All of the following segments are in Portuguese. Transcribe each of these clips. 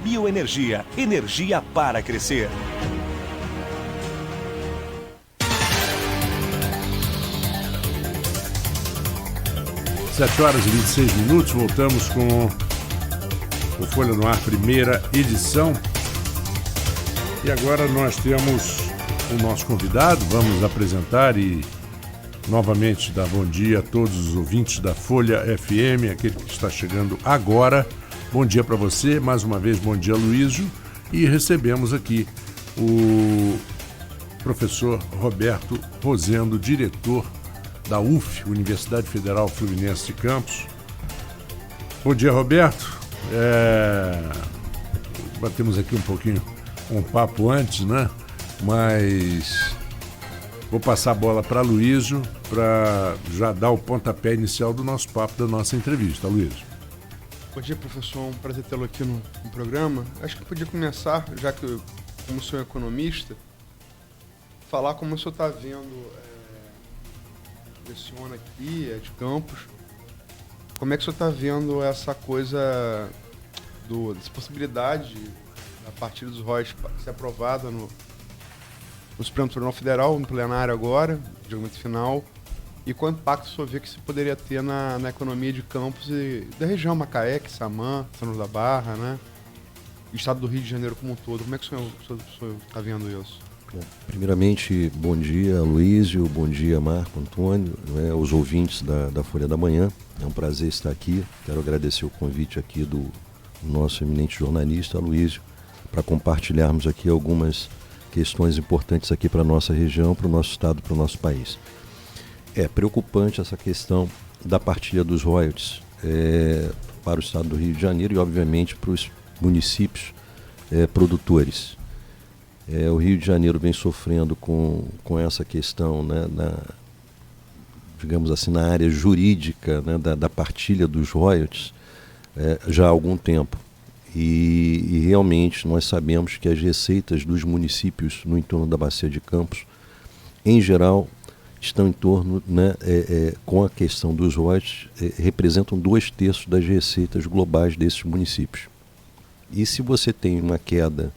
Bioenergia, energia para crescer. Sete horas e 26 minutos, voltamos com o Folha no Ar, primeira edição. E agora nós temos o nosso convidado, vamos apresentar e novamente dar bom dia a todos os ouvintes da Folha FM, aquele que está chegando agora. Bom dia para você, mais uma vez bom dia, Luísio. E recebemos aqui o professor Roberto Rosendo, diretor da UF, Universidade Federal Fluminense de Campos. Bom dia, Roberto. Batemos aqui um pouquinho um papo antes, né? Mas vou passar a bola para Luísio para já dar o pontapé inicial do nosso papo, da nossa entrevista. Luísio. Bom dia, professor. Um prazer tê-lo aqui no programa. Acho que eu podia começar, já que eu, como sou economista, falar como o senhor está vendo, leciona aqui, de Campos, como é que o senhor está vendo essa coisa, dessa possibilidade, a partir dos royalties ser aprovada no Supremo Tribunal Federal, no plenário agora, julgamento final, e qual impacto o senhor vê que isso poderia ter na economia de Campos e da região Macaé, Quissamã, São Luís da Barra, né? E o estado do Rio de Janeiro como um todo. Como é que o senhor está vendo isso? Bom, primeiramente, bom dia, Luísio, bom dia, Marco Antônio, né, os ouvintes da Folha da Manhã. É um prazer estar aqui. Quero agradecer o convite aqui do nosso eminente jornalista, Luísio, para compartilharmos aqui algumas questões importantes aqui para a nossa região, para o nosso estado, para o nosso país. É preocupante essa questão da partilha dos royalties para o estado do Rio de Janeiro e, obviamente, para os municípios produtores. O Rio de Janeiro vem sofrendo com essa questão, né, digamos assim, na área jurídica, né, da partilha dos royalties já há algum tempo. E realmente nós sabemos que as receitas dos municípios no entorno da Bacia de Campos, em geral, estão em torno, né, com a questão dos royalties, representam 2/3 das receitas globais desses municípios. E se você tem uma queda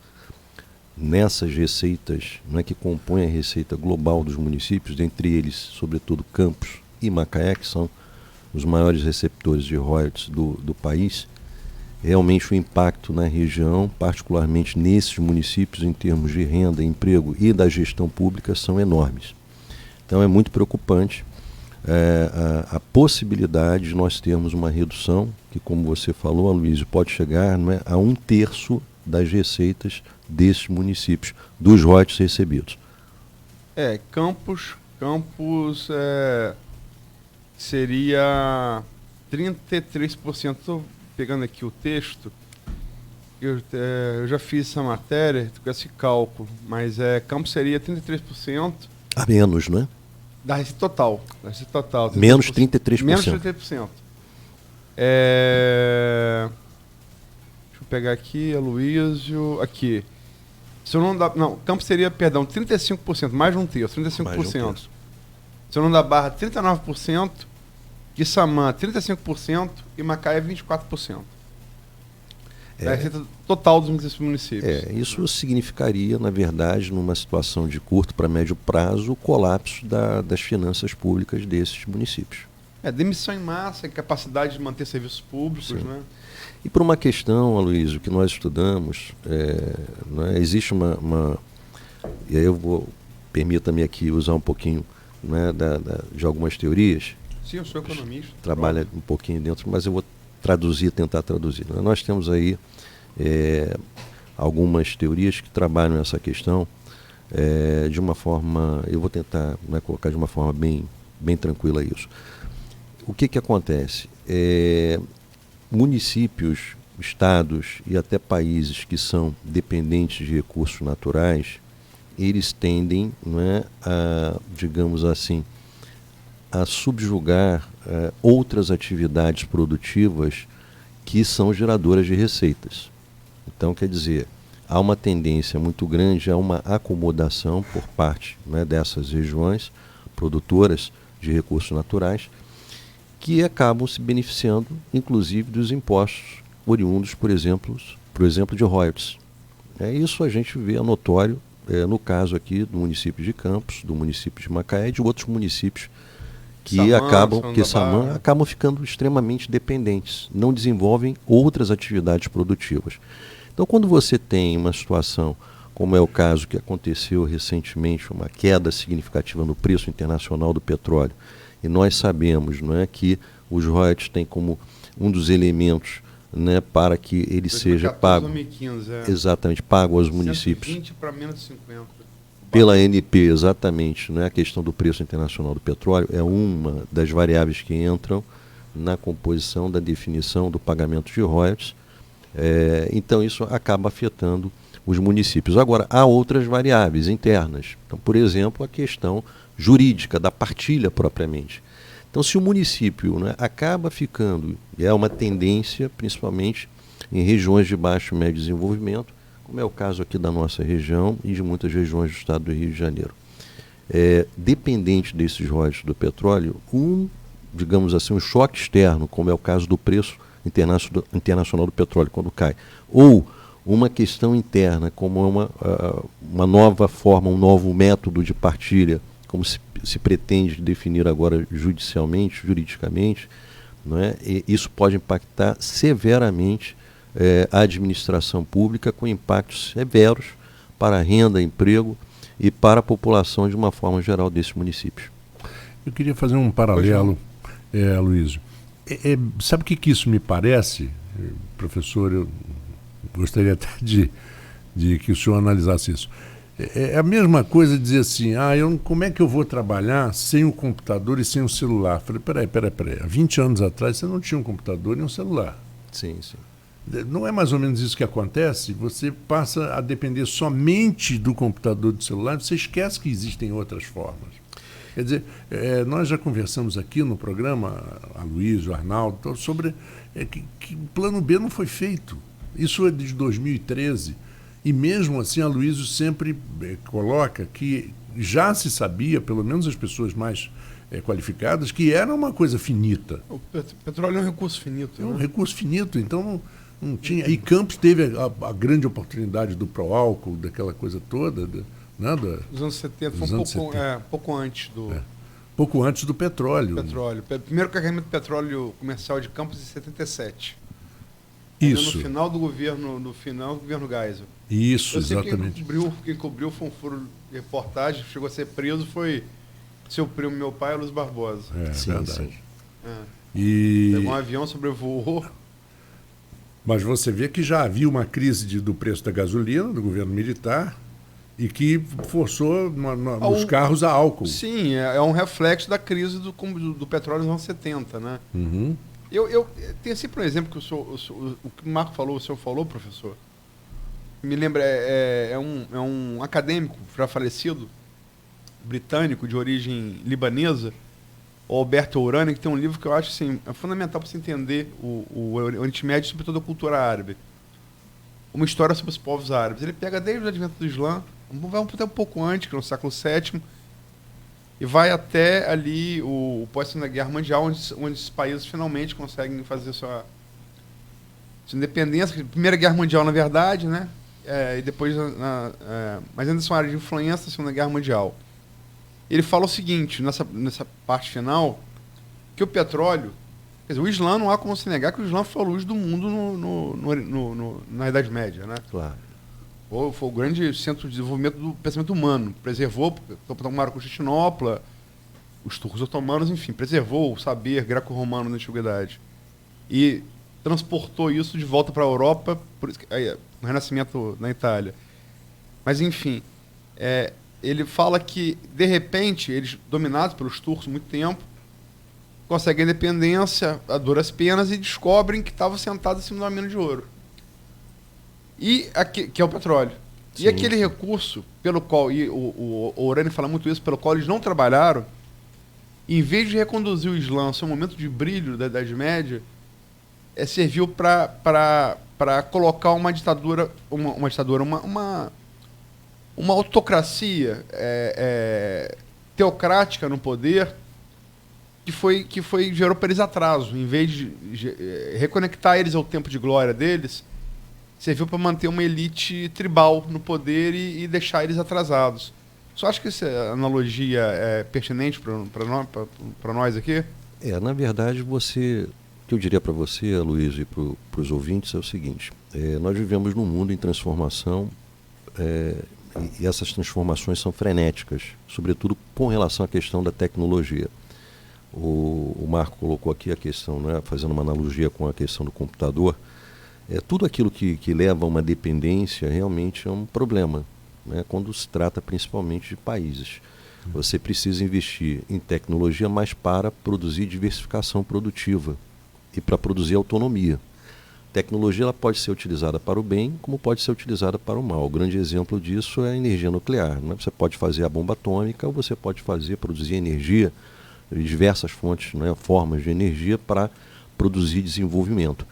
nessas receitas, né, que compõem a receita global dos municípios, dentre eles, sobretudo, Campos e Macaé, que são os maiores receptores de royalties do país, realmente o impacto na região, particularmente nesses municípios, em termos de renda, emprego e da gestão pública, são enormes. Então é muito preocupante a possibilidade de nós termos uma redução, que, como você falou, Aloysio, pode chegar, né, a 1/3 das receitas desses municípios, dos royalties recebidos. Campos seria 33%. Estou pegando aqui o texto, eu já fiz essa matéria com esse cálculo, mas Campos seria 33%. A menos, não é? Da receita total. Menos 33%. Menos 33%. Deixa eu pegar aqui, Aloysio. Aqui. Se eu não Campos seria, 35%, mais de um terço, 35%. Se eu não dá Barra, 39%. Quissamã, 35%. E Macaé, 24%. Da receita total dos municípios. Isso significaria, na verdade, numa situação de curto para médio prazo, o colapso das finanças públicas desses municípios. Demissão em massa, incapacidade de manter serviços públicos, né? E por uma questão, Aloysio, que nós estudamos, existe uma... E aí permita-me aqui usar um pouquinho, né, de algumas teorias. Sim, eu sou economista. Trabalha um pouquinho dentro, mas eu vou tentar traduzir. Nós temos aí algumas teorias que trabalham essa questão de uma forma, eu vou tentar, né, colocar de uma forma bem tranquila isso. O que acontece? Municípios, estados e até países que são dependentes de recursos naturais, eles tendem, né, digamos assim, a subjugar outras atividades produtivas que são geradoras de receitas. Então, quer dizer, há uma tendência muito grande a uma acomodação por parte, né, dessas regiões produtoras de recursos naturais, que acabam se beneficiando, inclusive, dos impostos oriundos, por exemplo, por exemplo, de royalties. Isso a gente vê notório no caso aqui do município de Campos, do município de Macaé e de outros municípios que acabam ficando extremamente dependentes, não desenvolvem outras atividades produtivas. Então, quando você tem uma situação, como é o caso que aconteceu recentemente, uma queda significativa no preço internacional do petróleo, e nós sabemos, não é, que os royalties têm como um dos elementos, né, para que ele seja pago, 2015, exatamente, pago aos municípios. 120 para menos de 50. Pela ANP, exatamente, né? A questão do preço internacional do petróleo é uma das variáveis que entram na composição da definição do pagamento de royalties. Então, isso acaba afetando os municípios. Agora, há outras variáveis internas. Então, por exemplo, a questão jurídica da partilha propriamente. Então, se o município, né, acaba ficando, e é uma tendência, principalmente em regiões de baixo e médio desenvolvimento, como é o caso aqui da nossa região e de muitas regiões do estado do Rio de Janeiro. Dependente desses royalties do petróleo, digamos assim, um choque externo, como é o caso do preço internacional do petróleo, quando cai, ou uma questão interna, como uma nova forma, um novo método de partilha, como se pretende definir agora juridicamente, não é? E isso pode impactar severamente a administração pública, com impactos severos para a renda, emprego e para a população de uma forma geral desses municípios. Eu queria fazer um paralelo, Luísio. Sabe o que isso me parece, professor? Eu gostaria até de que o senhor analisasse isso. É a mesma coisa dizer assim, como é que eu vou trabalhar sem o computador e sem o celular? Falei, peraí. Há 20 anos atrás você não tinha um computador e um celular. Sim. Não é mais ou menos isso que acontece? Você passa a depender somente do computador e do celular, você esquece que existem outras formas. Quer dizer, nós já conversamos aqui no programa, a Luiz, o Arnaldo, sobre que o plano B não foi feito. Isso é de 2013. E mesmo assim a Luísio sempre coloca que já se sabia, pelo menos as pessoas mais qualificadas, que era uma coisa finita. O petróleo é um recurso finito. É um recurso finito, então não tinha. E Campos teve a grande oportunidade do pró-álcool, daquela coisa toda, né, dos anos 70, foi pouco antes do... Pouco antes do petróleo. Primeiro carregamento de petróleo comercial de Campos em 77. Isso. No final do governo Geisel. Isso, exatamente. Quem cobriu foi um furo de reportagem, chegou a ser preso, foi seu primo, meu pai, Luiz Barbosa. Sim, verdade. Pegou um avião, sobrevoou. Mas você vê que já havia uma crise do preço da gasolina, do governo militar, e que forçou os carros a álcool. Sim, é um reflexo da crise do petróleo nos anos 70, né? Uhum. Eu tenho sempre um exemplo que o que o Marco falou, o senhor falou, professor. Me lembra, é um acadêmico já falecido, britânico, de origem libanesa, o Alberto Ourani, que tem um livro que eu acho assim, fundamental para você entender o Oriente Médio e sobretudo a cultura árabe. Uma história sobre os povos árabes. Ele pega desde o advento do Islã, vai até um pouco antes, que é no século VII, e vai até ali o pós-Segunda Guerra Mundial, onde esses países finalmente conseguem fazer sua independência. Primeira Guerra Mundial, na verdade, né? E depois, mas ainda são áreas de influência da Segunda Guerra Mundial. Ele fala o seguinte, nessa parte final, que o petróleo, quer dizer, o Islã não há como se negar que o Islã foi a luz do mundo na Idade Média, né? Claro. Foi o grande centro de desenvolvimento do pensamento humano. Preservou, tomaram Constantinopla, os turcos otomanos, enfim, preservou o saber greco-romano na antiguidade. E transportou isso de volta para a Europa, por isso no Renascimento na Itália. Mas, enfim, ele fala que, de repente, eles, dominados pelos turcos há muito tempo, conseguem a independência a duras penas e descobrem que estavam sentados em cima de uma mina de ouro. Que é o petróleo. Sim. E aquele recurso pelo qual, e o Ourani fala muito isso, pelo qual eles não trabalharam, em vez de reconduzir o Islã ao seu momento de brilho da Idade Média, serviu para colocar uma ditadura, uma autocracia teocrática no poder, que gerou para eles atraso. Em vez de reconectar eles ao tempo de glória deles, serviu para manter uma elite tribal no poder e deixar eles atrasados. Você acha que essa analogia é pertinente para nós aqui? Na verdade, o que eu diria para você, Luiz, e para os ouvintes é o seguinte: nós vivemos num mundo em transformação e essas transformações são frenéticas, sobretudo com relação à questão da tecnologia. O Marco colocou aqui a questão, né, fazendo uma analogia com a questão do computador. Tudo aquilo que leva a uma dependência realmente é um problema, né, quando se trata principalmente de países. Você precisa investir em tecnologia, mas para produzir diversificação produtiva e para produzir autonomia. A tecnologia ela pode ser utilizada para o bem, como pode ser utilizada para o mal. O grande exemplo disso é a energia nuclear, né? Você pode fazer a bomba atômica ou você pode produzir energia de diversas fontes, né, formas de energia para produzir desenvolvimento.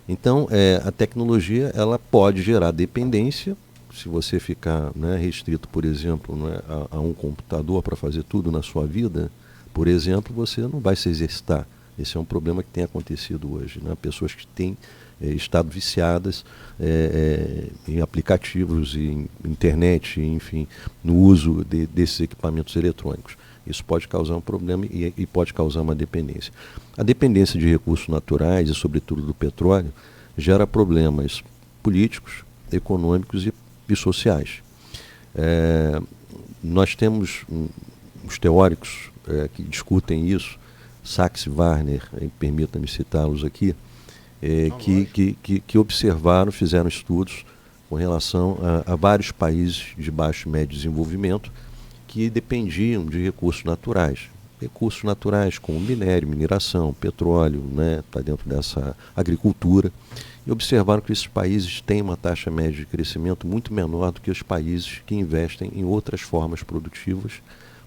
Então, a tecnologia ela pode gerar dependência. Se você ficar, né, restrito, por exemplo, né, a um computador para fazer tudo na sua vida, por exemplo, você não vai se exercitar. Esse é um problema que tem acontecido hoje, né? Pessoas que têm estado viciadas em aplicativos, em internet, enfim, no uso desses equipamentos eletrônicos. Isso pode causar um problema e pode causar uma dependência. A dependência de recursos naturais, e sobretudo do petróleo, gera problemas políticos, econômicos e sociais. Nós temos os teóricos que discutem isso, Sachs e Wagner, permita-me citá-los aqui, que observaram, fizeram estudos com relação a vários países de baixo e médio desenvolvimento que dependiam de recursos naturais. Recursos naturais como minério, mineração, petróleo, né, está dentro dessa agricultura, e observaram que esses países têm uma taxa média de crescimento muito menor do que os países que investem em outras formas produtivas,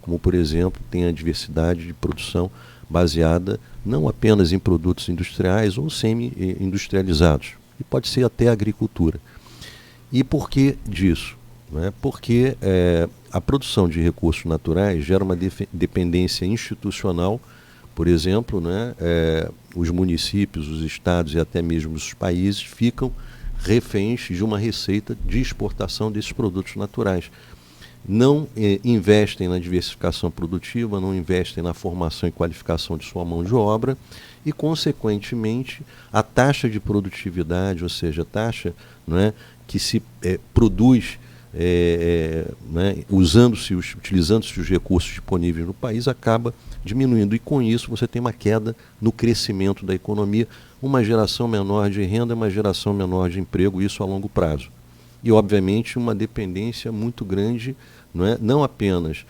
como, por exemplo, tem a diversidade de produção baseada não apenas em produtos industriais ou semi-industrializados, e pode ser até a agricultura. E por que disso? Porque a produção de recursos naturais gera uma dependência institucional. Por exemplo, né, os municípios, os estados e até mesmo os países ficam reféns de uma receita de exportação desses produtos naturais. Não investem na diversificação produtiva, não investem na formação e qualificação de sua mão de obra e, consequentemente, a taxa de produtividade, ou seja, a taxa, né, que se produz né, utilizando-se os recursos disponíveis no país, acaba diminuindo. E com isso você tem uma queda no crescimento da economia, uma geração menor de renda, uma geração menor de emprego, isso a longo prazo. E, obviamente, uma dependência muito grande, não apenas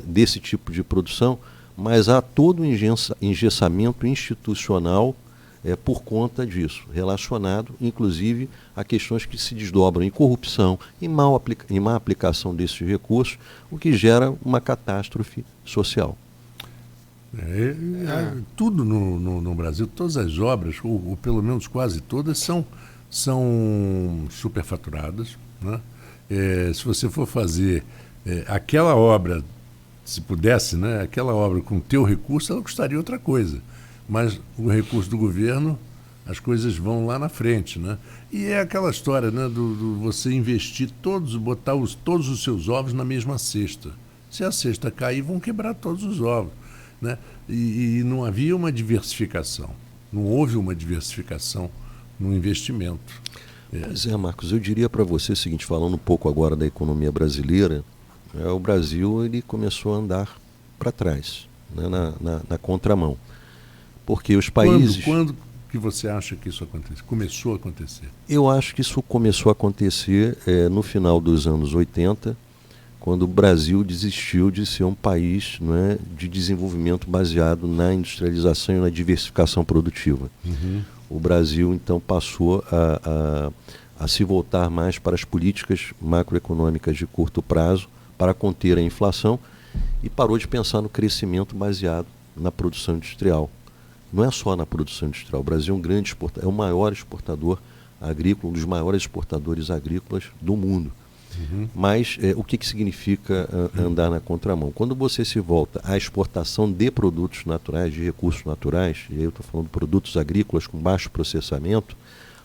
desse tipo de produção, mas há todo um engessamento institucional por conta disso, relacionado, inclusive, a questões que se desdobram em corrupção, em má aplicação desses recursos, o que gera uma catástrofe social. Tudo no Brasil, todas as obras, ou pelo menos quase todas, são superfaturadas, né? Se você for fazer aquela obra, se pudesse, né, aquela obra com teu recurso, ela custaria outra coisa. Mas o recurso do governo, as coisas vão lá na frente, né? E é aquela história, né, do você investir botar todos os seus ovos na mesma cesta. Se a cesta cair, vão quebrar todos os ovos, né? E não havia uma diversificação, não houve uma diversificação no investimento. Pois é, Marcos, eu diria para você o seguinte, falando um pouco agora da economia brasileira, o Brasil ele começou a andar para trás, né, na contramão. Porque os países... Quando que você acha que isso começou a acontecer? Eu acho que isso começou a acontecer no final dos anos 80, quando o Brasil desistiu de ser um país, né, de desenvolvimento baseado na industrialização e na diversificação produtiva. Uhum. O Brasil, então, passou a se voltar mais para as políticas macroeconômicas de curto prazo para conter a inflação e parou de pensar no crescimento baseado na produção industrial. Não é só na produção industrial. O Brasil é o maior exportador agrícola, um dos maiores exportadores agrícolas do mundo. Uhum. Mas o que significa andar na contramão? Quando você se volta à exportação de produtos naturais, de recursos naturais, e aí eu estou falando de produtos agrícolas com baixo processamento,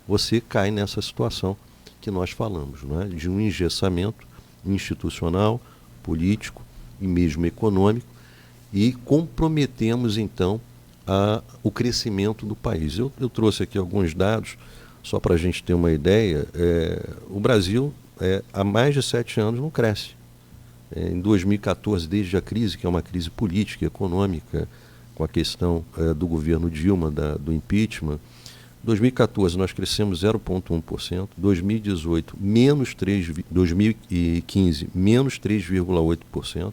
você cai nessa situação que nós falamos, não é? De um engessamento institucional, político e mesmo econômico, e comprometemos então o crescimento do país. Eu trouxe aqui alguns dados, só para a gente ter uma ideia. O Brasil há mais de 7 anos não cresce. Em 2014, desde a crise, que é uma crise política e econômica, com a questão do governo Dilma, do impeachment, 2014 nós crescemos 0,1%, 2018 menos 3, 2015 menos 3,8%,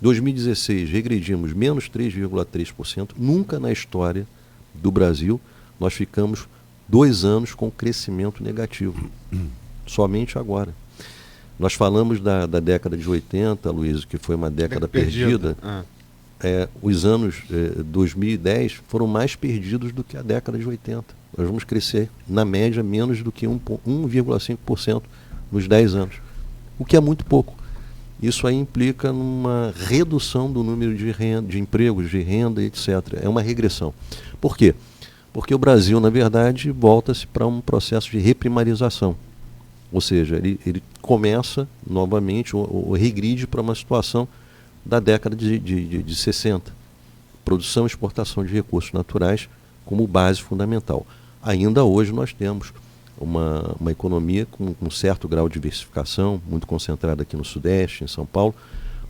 2016 regredimos menos 3,3%. Nunca na história do Brasil nós ficamos 2 anos com crescimento negativo, somente agora. Nós falamos da década de 80, Luiz, que foi uma década perdida. Os anos 2010 foram mais perdidos do que a década de 80. Nós vamos crescer, na média, menos do que 1,5% nos 10 anos, o que é muito pouco. Isso aí implica numa redução do número de empregos, de renda, etc. É uma regressão. Por quê? Porque o Brasil, na verdade, volta-se para um processo de reprimarização. Ou seja, ele começa novamente, ou regride para uma situação da década de 60. Produção e exportação de recursos naturais como base fundamental. Ainda hoje nós temos uma economia com um certo grau de diversificação, muito concentrada aqui no Sudeste, em São Paulo,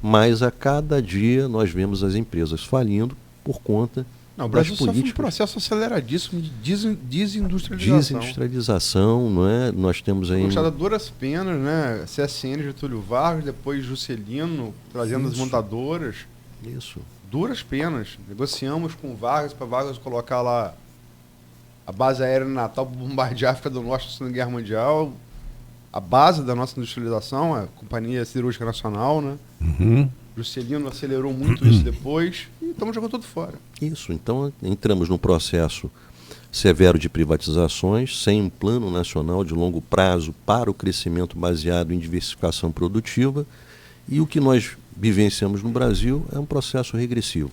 mas a cada dia nós vemos as empresas falindo por conta o Brasil das políticas. Sofre um processo aceleradíssimo de desindustrialização. Desindustrialização, não é? Nós temos aí... Puxada duras penas, né? CSN, Getúlio Vargas, depois Juscelino, trazendo as montadoras. Isso. Duras penas. Negociamos com Vargas, para Vargas colocar lá a base aérea no Natal para bombardear a África do Norte na Segunda Guerra Mundial. A base da nossa industrialização, a Companhia Siderúrgica Nacional, né? Juscelino acelerou muito isso depois e estamos jogando tudo fora. Isso, então entramos num processo severo de privatizações, sem um plano nacional de longo prazo para o crescimento baseado em diversificação produtiva, e o que nós vivenciamos no Brasil é um processo regressivo,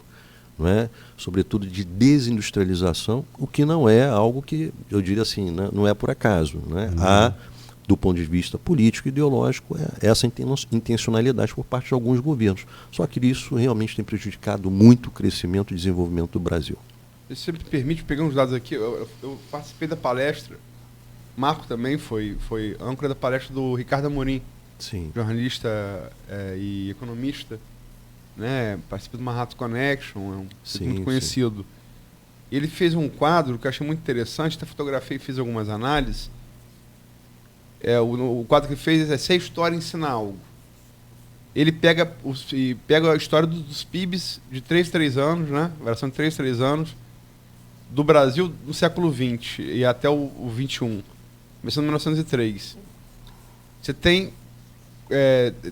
não é? Sobretudo de desindustrialização, o que não é algo que, eu diria assim, não é por acaso, não é? Há, do ponto de vista político e ideológico, essa intencionalidade por parte de alguns governos. Só que isso realmente tem prejudicado muito o crescimento e desenvolvimento do Brasil. Se você me permite, pegar uns dados aqui, eu participei da palestra, Marco também foi âncora da palestra do Ricardo Amorim, Sim. jornalista e economista, né? Participa do Manhattan Connection, é muito conhecido. Sim. Ele fez um quadro que eu achei muito interessante, até fotografei e fiz algumas análises. O quadro que ele fez é Se a História Ensina Algo. Ele pega a história dos PIBs de 3 em 3 anos, né? Variação de 3 em 3 anos, do Brasil do século XX e até o XXI, começando em 1903. Você tem,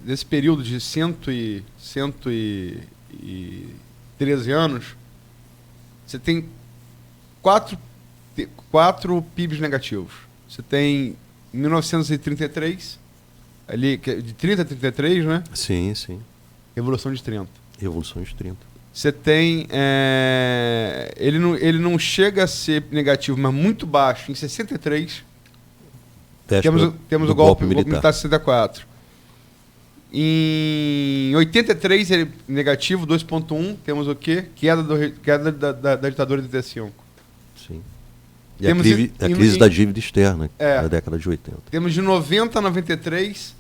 desse período de 113 anos, você tem 4 PIBs negativos. Você tem 1933, ali, de 30 a 33, né? Sim, sim. Revolução de 30. Revolução de 30. Você tem... ele não chega a ser negativo, mas muito baixo, em 63. Temos o golpe militar 64. Em 83, ele negativo, 2,1. Temos o quê? Queda da ditadura de 85. Sim. E a crise da dívida externa, na década de 80. Temos de 90 a 93,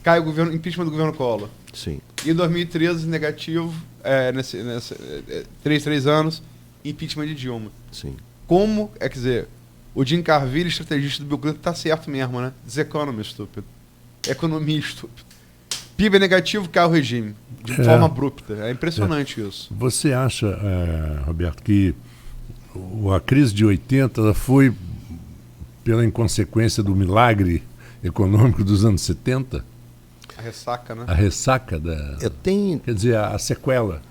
cai o governo, impeachment do governo Collor. Sim. E em 2013, negativo, 3 anos, impeachment de Dilma. Sim. Quer dizer, o Jim Carville, estrategista do Bill Clinton, está certo mesmo, né? This economy stupid. Economia estúpida. PIB é negativo, cai o regime. De forma abrupta. É impressionante isso. Você acha, Roberto, que a crise de 80 foi pela inconsequência do milagre econômico dos anos 70? A ressaca, né? A ressaca da... Quer dizer, a sequela.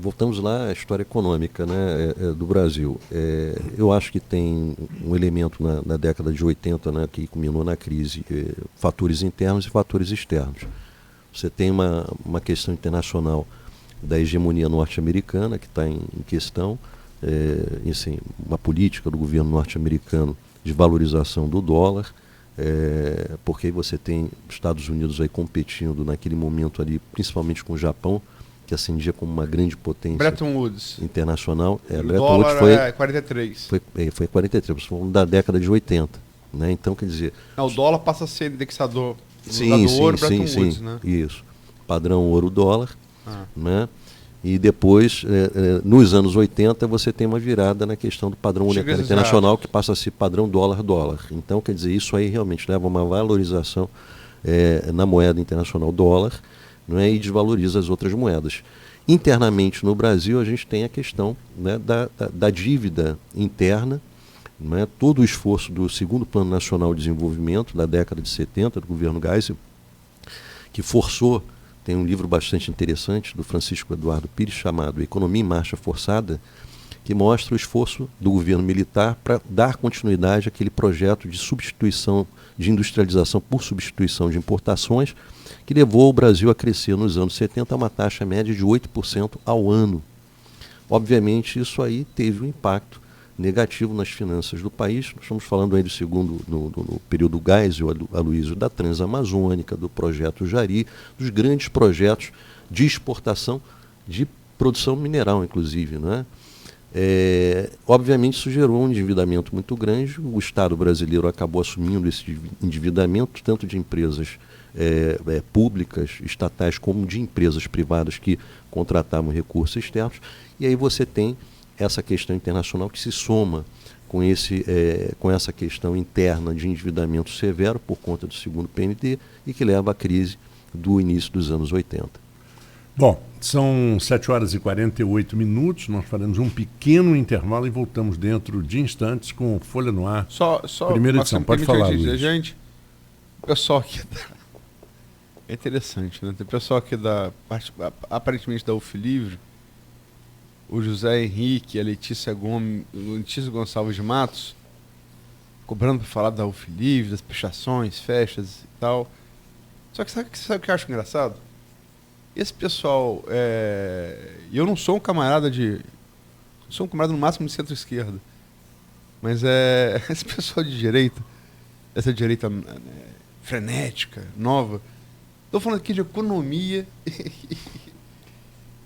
Voltamos lá à história econômica, né, do Brasil. Eu acho que tem um elemento na década de 80, né, que culminou na crise, fatores internos e fatores externos. Você tem uma questão internacional da hegemonia norte-americana que está em questão, assim, uma política do governo norte-americano de valorização do dólar, porque você tem Estados Unidos aí competindo naquele momento ali, principalmente com o Japão, que ascendia como uma grande potência Bretton Woods internacional. O Bretton Woods dólar 43. Foi 43, falando da década de 80. Né? Então, quer dizer... O dólar passa a ser indexador Sim, do sim, ouro, sim, Bretton Woods, né? Isso. Padrão ouro-dólar. Né? E depois, nos anos 80, você tem uma virada na questão do padrão monetário internacional, que passa a ser padrão dólar-dólar. Então, quer dizer, isso aí realmente leva a uma valorização na moeda internacional dólar, não é? E desvaloriza as outras moedas. Internamente no Brasil, a gente tem a questão, né, da dívida interna, não é? Todo o esforço do segundo Plano Nacional de Desenvolvimento, da década de 70, do governo Geisel, que forçou. Tem um livro bastante interessante do Francisco Eduardo Pires chamado Economia em Marcha Forçada, que mostra o esforço do governo militar para dar continuidade àquele projeto de substituição, de industrialização por substituição de importações, que levou o Brasil a crescer nos anos 70 a uma taxa média de 8% ao ano. Obviamente, isso aí teve um impacto negativo nas finanças do país. Nós estamos falando aí do segundo, no período Geisel, Aloysio, da Transamazônica, do projeto Jari, dos grandes projetos de exportação de produção mineral, inclusive, né? Obviamente isso gerou um endividamento muito grande. O Estado brasileiro acabou assumindo esse endividamento, tanto de empresas públicas, estatais, como de empresas privadas que contratavam recursos externos. E aí você tem essa questão internacional que se soma com essa questão interna de endividamento severo por conta do segundo PND e que leva à crise do início dos anos 80. Bom, são 7 horas e 48 minutos, nós faremos um pequeno intervalo e voltamos dentro de instantes com Folha no Ar. Só primeira edição, pode falar, Luiz. Gente, o pessoal aqui é interessante, né? Tem pessoal aqui aparentemente da UF Livre, o José Henrique, a Letícia Gonçalves de Matos, cobrando para falar da UF Livre, das pichações, festas e tal. Só que sabe o que eu acho engraçado? Esse pessoal, eu não sou um camarada sou um camarada no máximo de centro-esquerda, mas esse pessoal de direita, essa direita frenética, nova, estou falando aqui de economia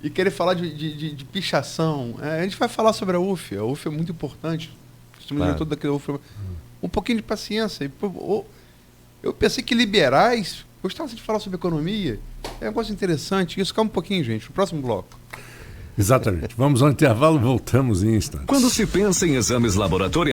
e querer falar de pichação. A gente vai falar sobre a UF é muito importante, claro. Todo daquele UF, um pouquinho de paciência. Eu pensei que liberais gostavam de falar sobre economia. É um negócio interessante. Isso, calma um pouquinho, gente. No próximo bloco. Exatamente. Vamos ao intervalo e voltamos em instantes. Quando se pensa em exames laboratoriais,